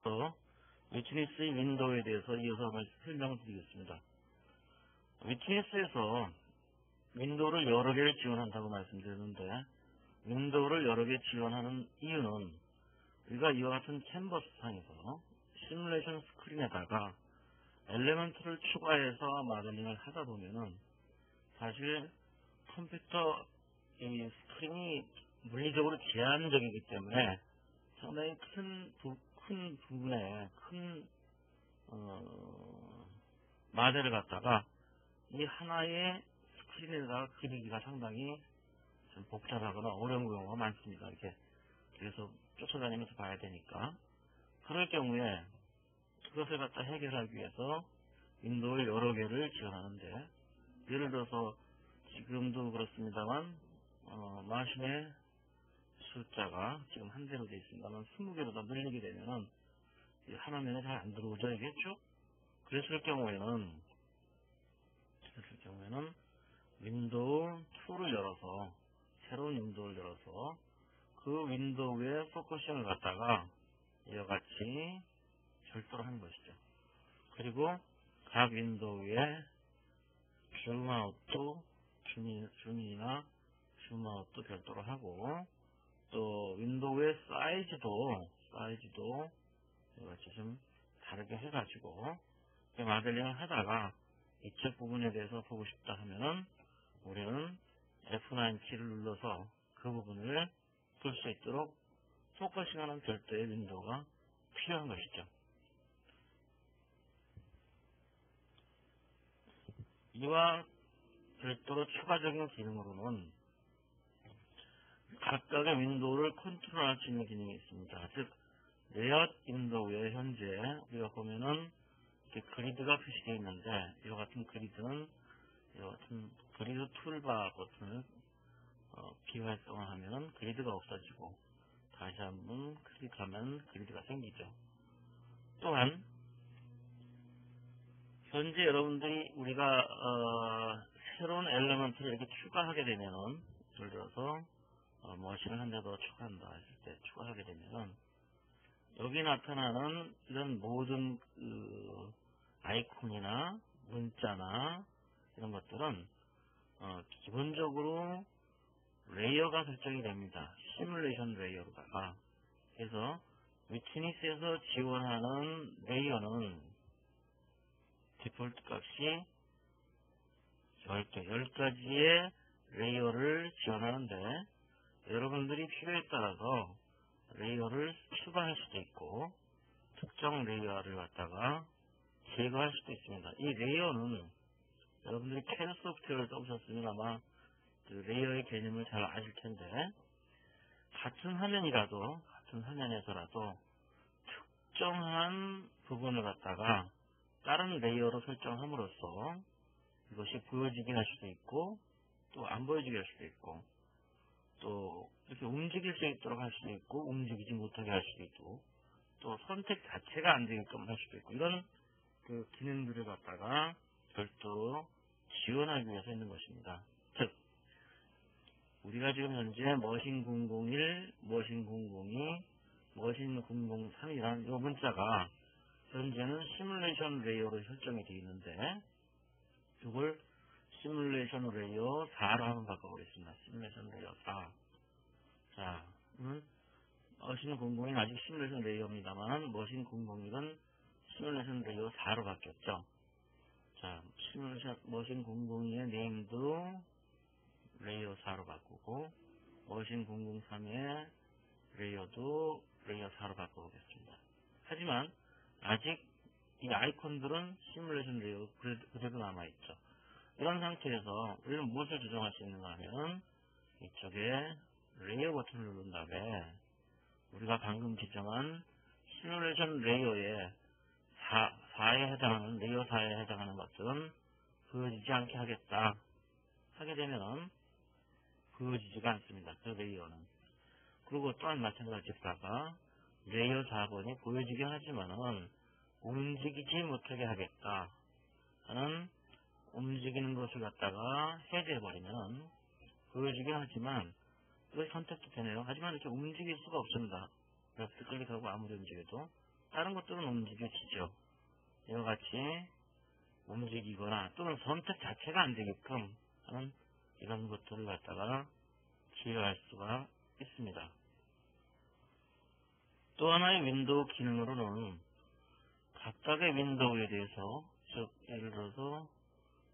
들어서 위트니스의 윈도우에 대해서 이어서 설명을 드리겠습니다. 위트니스에서 윈도우를 여러 개를 지원한다고 말씀드렸는데, 윈도우를 여러 개 지원하는 이유는 우리가 이와 같은 캔버스상에서 시뮬레이션 스크린에다가 엘리먼트를 추가해서 모델링을 하다 보면은 사실 컴퓨터 이 스크린이 물리적으로 제한적이기 때문에 상당히 큰 부분에 큰 모델을 갖다가 이 하나의 스크린에다가 그리기가 상당히 좀 복잡하거나 어려운 경우가 많습니다. 이렇게 계속 쫓아다니면서 봐야 되니까. 그럴 경우에 그것을 갖다 해결하기 위해서 윈도우를 여러 개를 지원하는데, 예를 들어서 지금도 그렇습니다만 마신의 숫자가 지금 한 대로 되어 있습니다만 20개로 더 늘리게 되면은 한 화면에 잘 안 들어오죠, 이겠죠? 그랬을 경우에는 윈도우 2를 열어서, 새로운 윈도우를 열어서 그 윈도우의 포커싱을 갖다가 이와 같이 별도로 하는 것이죠. 그리고 각 윈도우에 줌아웃도 줌인이나 줌아웃도 별도로 하고, 또 윈도우의 사이즈도 이와 같이 좀 다르게 해가지고 모델링을 하다가 이쪽 부분에 대해서 보고 싶다 하면은 우리는 F9 키를 눌러서 그 부분을 볼 수 있도록 포커싱하는 별도의 윈도우가 필요한 것이죠. 이와 별도로 추가적인 기능으로는 각각의 윈도우를 컨트롤할 수 있는 기능이 있습니다. 즉, 레이아웃 윈도우에 현재 우리가 보면은 이렇게 그리드가 표시되어 있는데, 이와 같은 그리드는 이와 같은 그리드 툴바 버튼을 비활성화하면 그리드가 없어지고, 다시 한번 클릭하면 그리드가 생기죠. 또한 현재 여러분들이 우리가 새로운 엘리먼트를 이렇게 추가하게 되면은, 예를 들어서 머신을 한 대 더 추가한다 했을 때 추가하게 되면은 여기 나타나는 이런 모든 아이콘이나 문자나 이런 것들은 기본적으로 레이어가 설정이 됩니다. 시뮬레이션 레이어로다가. 그래서 위트니스에서 지원하는 레이어는 디폴트 값이 10가지의 레이어를 지원하는데, 여러분들이 필요에 따라서 레이어를 추가할 수도 있고 특정 레이어를 갖다가 제거할 수도 있습니다. 이 레이어는 여러분들이 CAD 소프트웨어를 써보셨으면 아마 그 레이어의 개념을 잘 아실 텐데, 같은 화면에서라도 특정한 부분을 갖다가 다른 레이어로 설정함으로써 이것이 보여지게 할 수도 있고 또 안 보여지게 할 수도 있고, 또 이렇게 움직일 수 있도록 할 수도 있고 움직이지 못하게 할 수도 있고, 또 선택 자체가 안 되게끔 할 수도 있고, 이런 그 기능들을 갖다가 별도로 지원하기 위해서 있는 것입니다. 즉, 우리가 지금 현재 머신 001, 머신 002, 머신 003이라는 이 문자가 현재는 시뮬레이션 레이어로 설정이 되어 있는데, 이걸 시뮬레이션 레이어 4로 한번 바꿔보겠습니다. 시뮬레이션 레이어 4. 자, 머신 00은 아직 시뮬레이션 레이어입니다만, 머신 001은 시뮬레이션 레이어 4로 바뀌었죠. 자, 머신 002의 네임도 레이어 4로 바꾸고, 머신 003의 레이어도 레이어 4로 바꿔보겠습니다. 하지만 아직 이 아이콘들은 시뮬레이션 레이어 그대로 남아있죠. 이런 상태에서 우리는 무엇을 조정할 수 있는가 하면, 이쪽에 레이어 버튼을 누른 다음에 우리가 방금 지정한 시뮬레이션 레이어의 4에 해당하는, 레이어 4에 해당하는 것들은 보여지지 않게 하겠다 하게 되면 보여지지가 않습니다. 그 레이어는. 그리고 또한 마찬가지다가 레이어 4번이 보여지게 하지만은 움직이지 못하게 하겠다 하는, 움직이는 것을 갖다가 해제해버리면 보여지게 하지만 이걸 선택도 되네요. 하지만 이렇게 움직일 수가 없습니다. 레프트 클릭하고 아무리 움직여도 다른 것들은 움직여지죠. 이와 같이 움직이거나 또는 선택 자체가 안 되게끔 하는 이런 것들을 갖다가 제어할 수가 있습니다. 또 하나의 윈도우 기능으로는 각각의 윈도우에 대해서, 즉 예를 들어서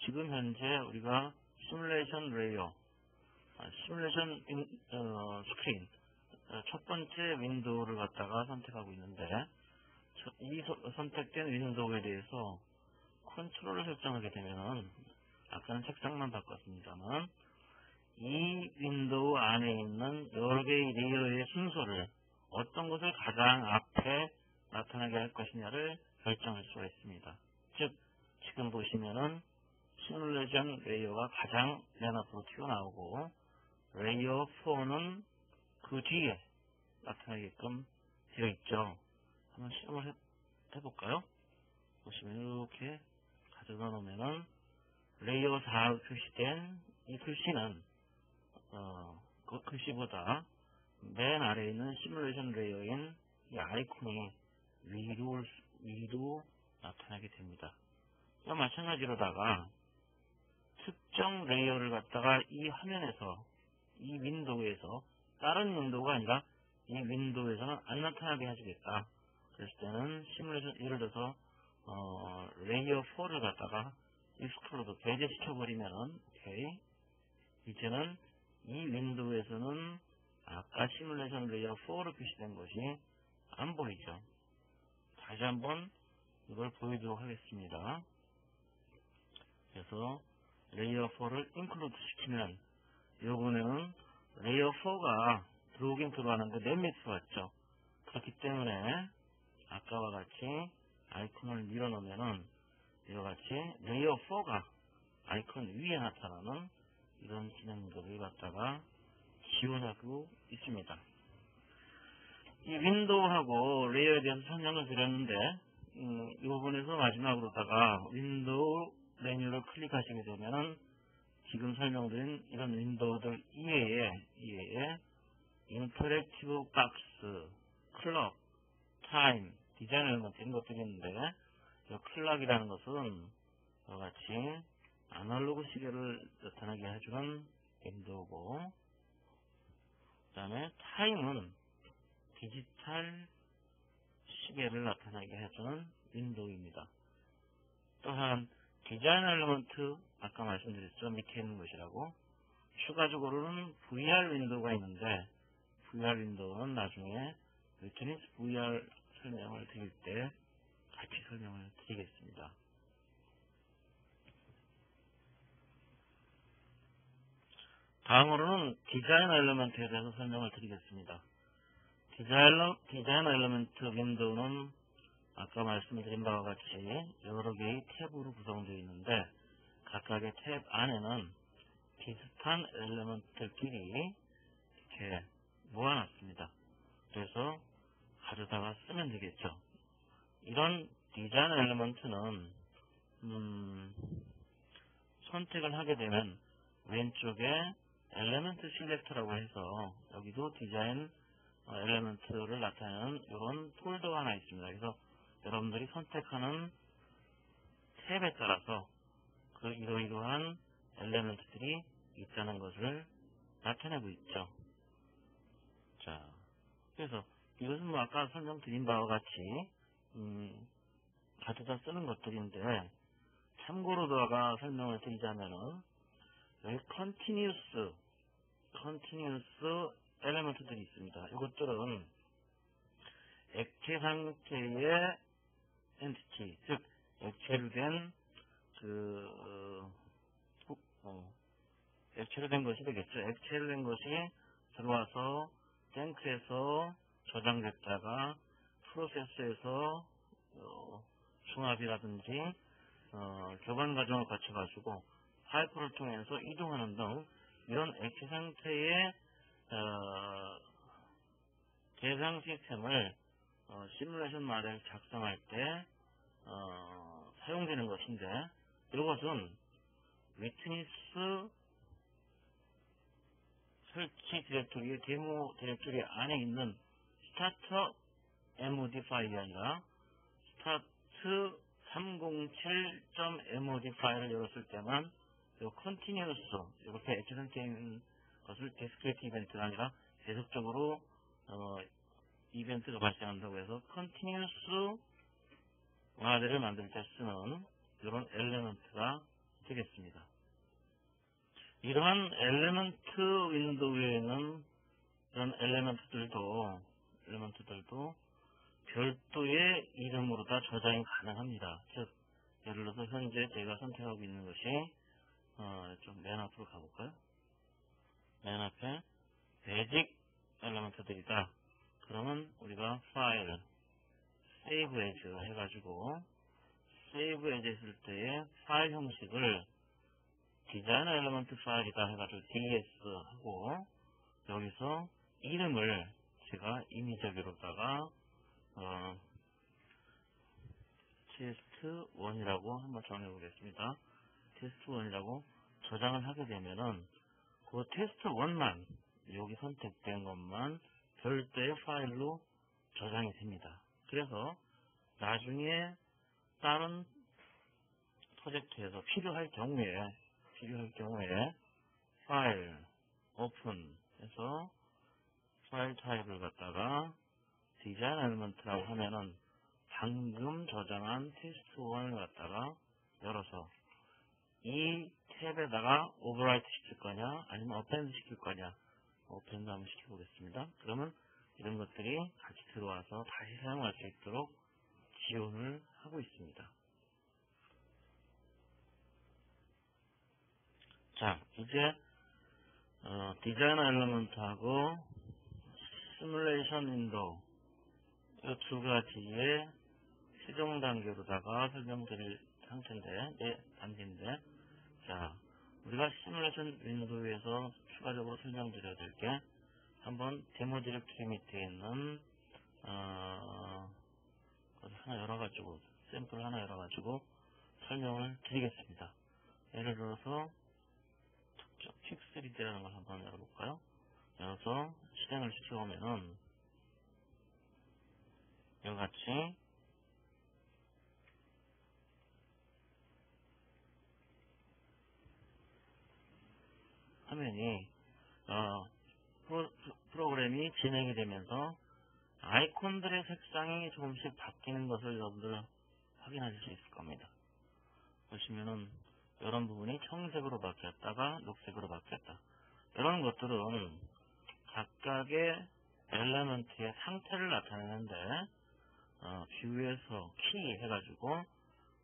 지금 현재 우리가 시뮬레이션 레이어, 시뮬레이션 스크린 첫 번째 윈도우를 갖다가 선택하고 있는데, 이 선택된 윈도우에 대해서 컨트롤을 설정하게 되면은, 아까는 색상만 바꿨습니다만 이 윈도우 안에 있는 여러 개의 레이어의 순서를 어떤 것을 가장 앞에 나타나게 할 것이냐를 결정할 수가 있습니다. 즉 지금 보시면은 시뮬레이션 레이어가 가장 맨 앞으로 튀어나오고 레이어 4는 그 뒤에 나타나게끔 되어 있죠. 한번 시험을 해볼까요? 보시면 이렇게 가져다 놓으면은 레이어 4로 표시된 이 글씨는 그 글씨보다 맨 아래에 있는 시뮬레이션 레이어인 이 아이콘이 위로 나타나게 됩니다. 또 마찬가지로다가 특정 레이어를 갖다가 이 화면에서, 이 윈도우에서, 다른 윈도우가 아니라 이 윈도우에서는 안 나타나게 해주겠다. 그랬을 때는 시뮬레이션, 예를 들어서 레이어 4를 갖다가 익스클로드 배제시켜버리면은, 오케이, 이제는 이 윈도우에서는 아까 시뮬레이션 레이어 4로 표시된 것이 안 보이죠. 다시 한번 이걸 보여주도록 하겠습니다. 그래서 레이어 4를 인클루드 시키면 이번에는 레이어 4가 들어오긴 들어가는데 넷미스 같죠. 그렇기 때문에 아까와 같이 아이콘을 밀어넣으면은 이와 같이 레이어 4가 아이콘 위에 나타나는 이런 기능들을 갖다가 지원하고 있습니다. 이 윈도우하고 레이어에 대해서 설명을 드렸는데 이 부분에서 마지막으로다가 윈도우 메뉴를 클릭하시게 되면은 지금 설명드린 이런 윈도우들 이외에 인터랙티브 박스, 클럭, 타임, 디자인 엘리먼트 이런 것들이 있는데 이 클럭이라는 것은 이와 같이 아날로그 시계를 나타나게 해주는 윈도우고, 그 다음에 타임은 디지털 시계를 나타나게 해주는 윈도우입니다. 또한 디자인 엘리먼트, 아까 말씀드렸죠. 밑에 있는 것이라고. 추가적으로는 VR 윈도우가 있는데 VR 윈도우는 나중에 위트니스 VR 설명을 드릴 때 같이 설명을 드리겠습니다. 다음으로는 디자인 엘리먼트에 대해서 설명을 드리겠습니다. 디자인 엘리먼트 윈도우는 아까 말씀드린 바와 같이 여러 개의 탭으로 구성되어 있는데 각각의 탭 안에는 비슷한 엘리먼트들끼리 이렇게 모아놨습니다. 그래서 가져다가 쓰면 되겠죠. 이런 디자인 엘리먼트는 선택을 하게 되면 왼쪽에 엘리먼트 실렉터라고 해서 여기도 디자인 엘리먼트를 나타내는 이런 폴더가 하나 있습니다. 그래서 여러분들이 선택하는 탭에 따라서 그 이러이러한 엘리먼트들이 있다는 것을 나타내고 있죠. 자, 그래서 이것은 뭐 아까 설명드린 바와 같이 가져다 쓰는 것들인데 참고로다가 설명을 드리자면은 여기 컨티뉴스 엘리먼트들이 있습니다. 이것들은 액체 상태의 엔티티, 즉 액체로 된 액체로 된 것이 되겠죠. 액체로 된 것이 들어와서 탱크에서 저장됐다가 프로세스에서 중합이라든지 교반 과정을 거쳐가지고 파이프를 통해서 이동하는 등 이런 액체 상태의 계상 시스템을 시뮬레이션 모델을 작성할 때 사용되는 것인데 이것은 위트니스 설치 디렉토리의 데모 디렉토리 안에 있는 스타터 MOD 파일이 아니라 스타트 307.mod 파일을 열었을 때만 요 컨티뉴스 이렇게 액션되어 있는 것을 디스크리트 이벤트가 아니라 계속적으로 이벤트가 발생한다고 해서 컨티뉴스 모델을 만들 때 쓰는 이런 엘리먼트가 되겠습니다. 이러한 엘리먼트 윈도우에는 이런 엘리먼트들도 별도의 이름으로 다 저장이 가능합니다. 즉 예를 들어서 현재 제가 선택하고 있는 것이 좀 맨 앞으로 가볼까요? 맨 앞에 베이직 엘리먼트들이다. 그러면 우리가 파일 세이브 에즈 해가지고 세이브 에즈 했을 때의 파일 형식을 디자인 엘리먼트 파일이다 해가지고 ds 하고 여기서 이름을 제가 임의적으로다가 test1이라고 한번 정해 보겠습니다. test1이라고 저장을 하게 되면은 그 test1만 여기 선택된 것만 별도의 파일로 저장이 됩니다. 그래서 나중에 다른 프로젝트에서 필요할 경우에 파일 오픈 해서 파일 타입을 갖다가 디자인 엘리먼트라고 하면은 방금 저장한 test1을 갖다가 열어서 이 탭에다가 오버라이트 시킬 거냐 아니면 어펜드 시킬 거냐. 어펜드 한번 시켜보겠습니다. 그러면 이런 것들이 같이 들어와서 다시 사용할 수 있도록 지원을 하고 있습니다. 자, 이제 디자인 엘리먼트하고 시뮬레이션 윈도우 이 두 가지의 최종 단계로다가 설명드릴 단계인데 자, 우리가 시뮬레이션 윈도우에서 추가적으로 설명드려야 될 게 한번 데모 디렉토리 밑에 있는 하나 열어가지고 샘플 하나 열어가지고 설명을 드리겠습니다. 예를 들어서 특정 픽3D라는 걸 한번 열어볼까요? 열어서 실행을 시켜보면은 이와같이 화면이 프로그램이 진행이 되면서 아이콘들의 색상이 조금씩 바뀌는 것을 여러분들 확인하실 수 있을 겁니다. 보시면은 이런 부분이 청색으로 바뀌었다가 녹색으로 바뀌었다. 이런 것들은 각각의 엘리먼트의 상태를 나타내는데 뷰에서 키 해가지고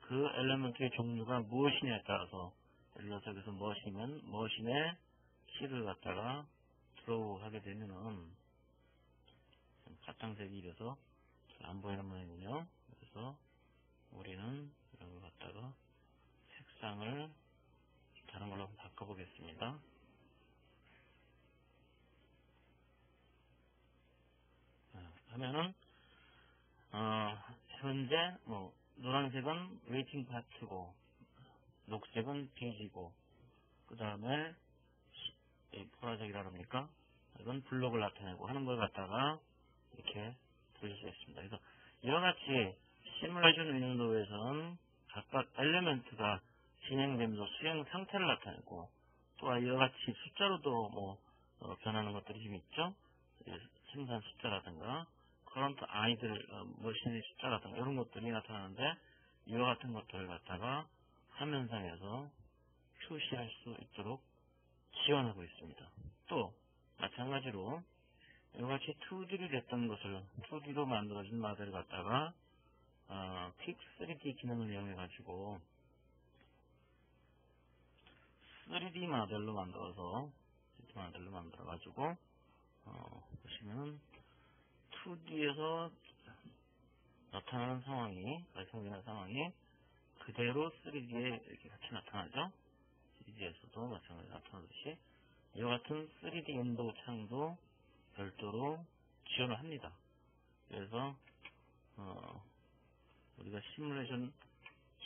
그 엘리먼트의 종류가 무엇이냐에 따라서 예를 들어서 여기서 머신이면 머신의 키를 갖다가 드로우 하게 되면은 가창색이 이래서 안 보이는 모양이군요. 그래서 우리는 이런 걸 갖다가 색상을 다른 걸로 한번 바꿔보겠습니다. 하면은 현재 노란색은 웨이팅 파트고 녹색은 페이지고 그 다음에 보라색이라 합니까? 이건 블록을 나타내고 하는 걸 갖다가 이렇게 보실 수 있습니다. 그래서 이와같이 시뮬레이션 윈도우에서는 각각 엘리먼트가 진행되면서 수행 상태를 나타내고 또 이와같이 숫자로도 변하는 것들이 좀 있죠. 생산 숫자라든가 커런트 아이들 머신의 숫자라든가 이런 것들이 나타나는데 이와 같은 것들을 갖다가 화면상에서 표시할 수 있도록 지원하고 있습니다. 또 마찬가지로 이와같이 2D로 됐던 것을 2D로 만들어진 모델을 갖다가 픽3D 기능을 이용해 가지고 3D 모델로 만들어 가지고 보시면은 2D에서 나타나는 상황이 발생되는 상황이 그대로 3D에 이렇게 같이 나타나죠. 3D에서도 마찬가지로 나타나듯이 이와 같은 3D 윈도우 창도 별도로 지원을 합니다. 그래서 우리가 시뮬레이션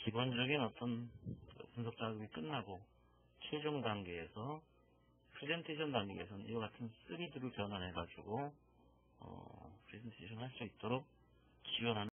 기본적인 어떤 분석 작업이 끝나고 최종 단계에서 프레젠테이션 단계에서는 이와 같은 3D로 변환해 가지고 프레젠테이션 할 수 있도록 지원하는